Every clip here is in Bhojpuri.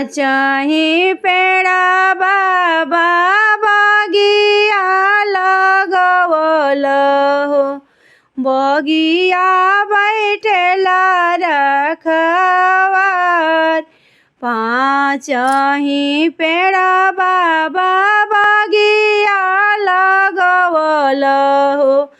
पाँचही पेड़ा बाबा बगिया लगवल हो। बगिया बैठेला रखवार। पाँचही पेड़ा बाबा बगिया लगवल हो।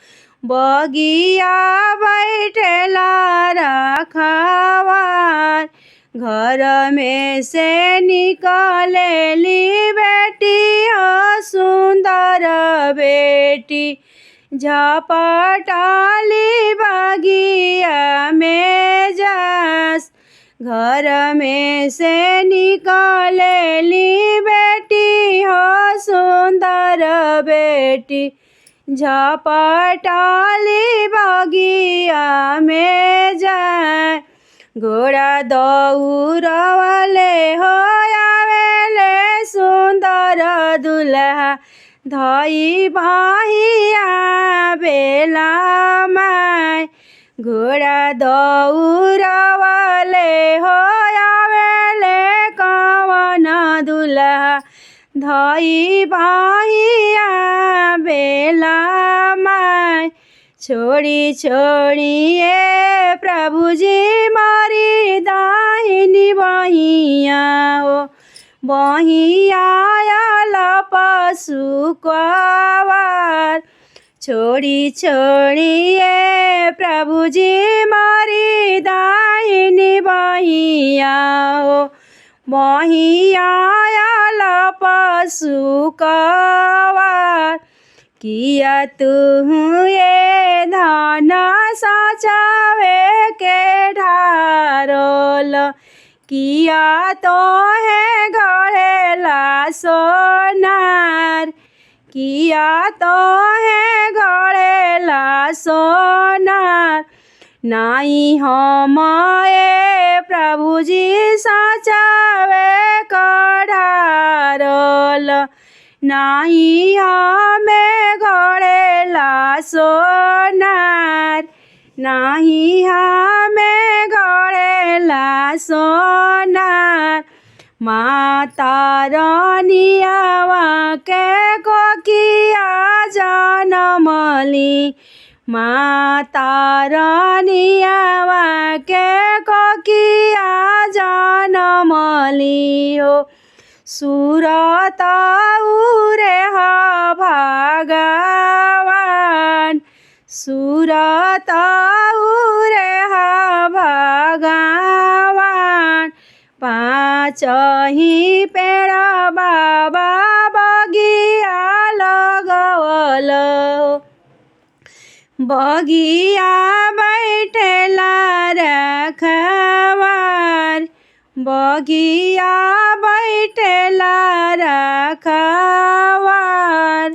बगिया बैठेला रखवार। घर में से निकलेली बेटी हो सुंदर बेटी। झपटाली बगिया में जास। घर में से निकलेली बेटी हो सुंदर बेटी। झपटाली बगिया में जाए। घोड़ा दौड़वले हो आवेले सुंदर दुल्हा। धई बहिया बेला माय। घोड़ा दौड़वले हो आवेले कवन दुल्हा। धई बहिया बेला माय। छोड़ी छोड़िए प्रभु जी मारी दाहिनी बहिया हो। बहिया आयल पशु कवार। छोड़ी छोड़िए प्रभु जी मारी दाहिनी बहिया हो। बहिया आयल पशु कवार। किया तू ये धन सचावे के ढारोल। किया तो है गढ़ेला सोनार। किया तो है गढ़ेला सोनार। नाई हम प्रभु जी सचावे कढ़ारोल। नाई हमें गढ़ेला सोनार। नाही हमें गढ़ेला सोनार। माता रानियावा के कोकिया जनमली। माता रानियावा के कोकिया जनमली हो। सुरत उरे हा भगवान। सुरत उरे हा भगवान। पाँचही पेड़ा बाबा बगिया लगवल हो। बगिया बैठेला रखवार। बगिया बैठेला रखवार।